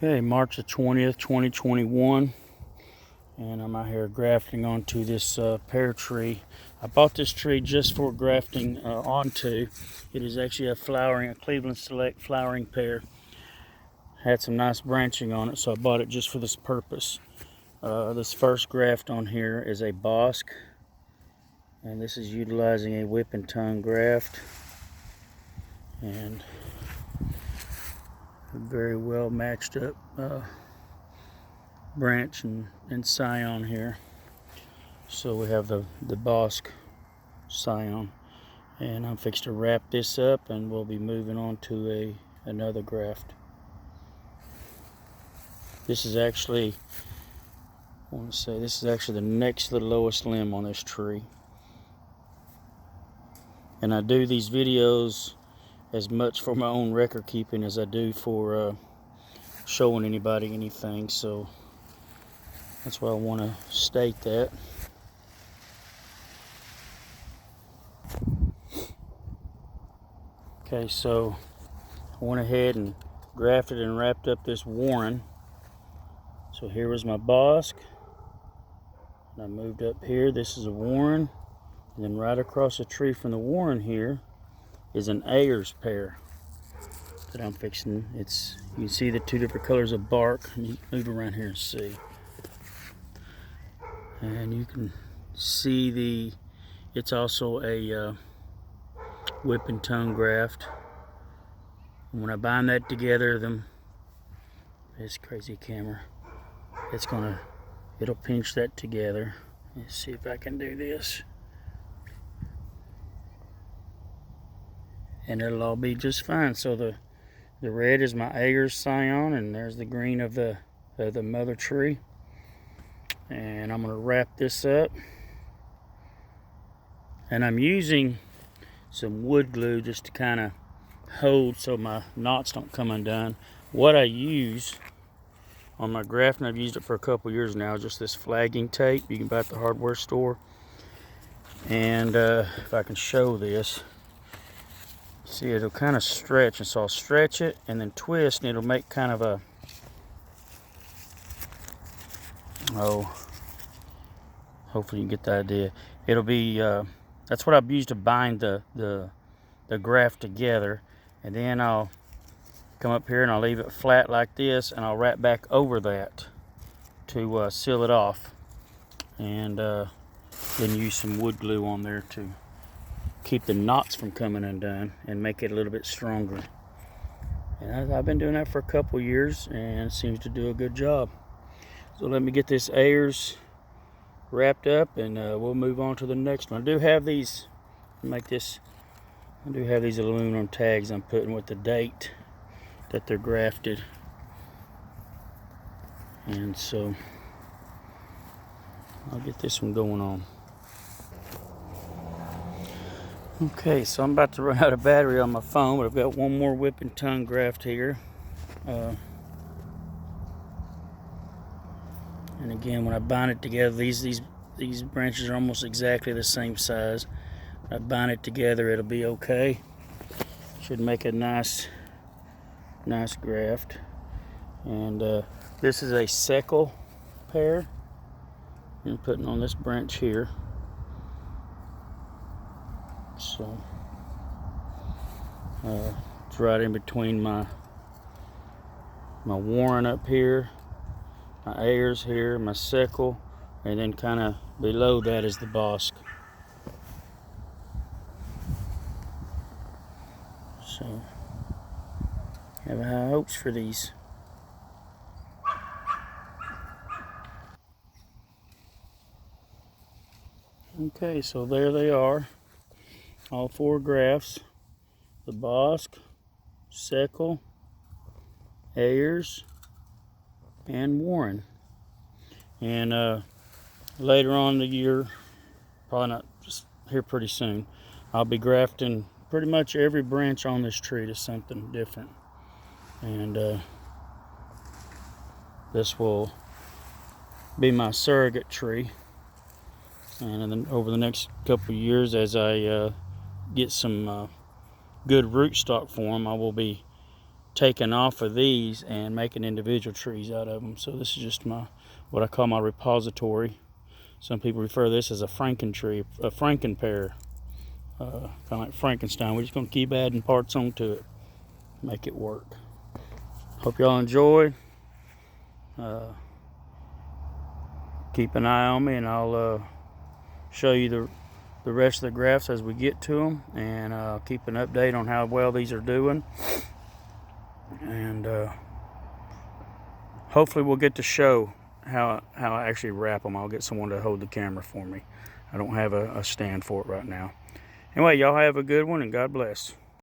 Okay, March the 20th, 2021, and I'm out here grafting onto this pear tree. I bought this tree just for grafting onto. It is actually a Cleveland Select flowering pear. Had some nice branching on it, so I bought it just for this purpose. This first graft on here is a Bosc, and this is utilizing a whip and tongue graft, and a very well matched up branch and scion here. So we have the Bosc scion, and I'm fixed to wrap this up, and we'll be moving on to another graft. This is actually, the next to the lowest limb on this tree. And I do these videos as much for my own record keeping as I do for showing anybody anything, so that's why I want to state that. Okay, so I went ahead and grafted and wrapped up this warren. So here was my Bosc, and I moved up here. This is a warren, and then right across the tree from the warren here is an Ayers pear that I'm fixing. You can see the two different colors of bark. You move around here and see, and you can see it's also a whip and tongue graft. And when I bind that together, this crazy camera, it'll pinch that together. Let's see if I can do this, and it'll all be just fine. So the red is my Ayers scion, and there's the green of the mother tree. And I'm going to wrap this up, and I'm using some wood glue just to kind of hold so my knots don't come undone. What I use on my graft, and I've used it for a couple years now, just this flagging tape you can buy at the hardware store. And if I can show this, see, it'll kind of stretch, and so I'll stretch it and then twist, and it'll make kind of a, hopefully you get the idea. It'll be that's what I've used to bind the graft together, and then I'll come up here and I'll leave it flat like this, and I'll wrap back over that to seal it off, and then use some wood glue on there to keep the knots from coming undone and make it a little bit stronger. And I've been doing that for a couple years, and it seems to do a good job. So let me get this Ayers wrapped up, and we'll move on to the next one. I do have these aluminum tags I'm putting with the date that they're grafted, and so I'll get this one going on. Okay, so I'm about to run out of battery on my phone, but I've got one more whip and tongue graft here. And again, when I bind it together, these branches are almost exactly the same size. When I bind it together, it'll be okay. Should make a nice graft. And this is a Seckel pear. I'm putting on this branch here. So it's right in between my warren up here, my Ayers here, my Seckel, and then kind of below that is the Bosc. So I have high hopes for these. Okay, so there they are, all four grafts: the Bosc, Seckel, Ayers, and warren. And later on in the year, probably not just here pretty soon, I'll be grafting pretty much every branch on this tree to something different. And this will be my surrogate tree. And then over the next couple of years, as I get some good rootstock for them, I will be taking off of these and making individual trees out of them. So this is just what I call my repository. Some people refer to this as a Franken tree, a Franken pear, kind of like Frankenstein. We're just going to keep adding parts onto it, make it work. Hope y'all enjoyed. Keep an eye on me, and I'll show you the rest of the grafts as we get to them, and keep an update on how well these are doing. And hopefully we'll get to show how I actually wrap them. I'll get someone to hold the camera for me. I don't have a stand for it right now. Anyway, y'all have a good one, and God bless.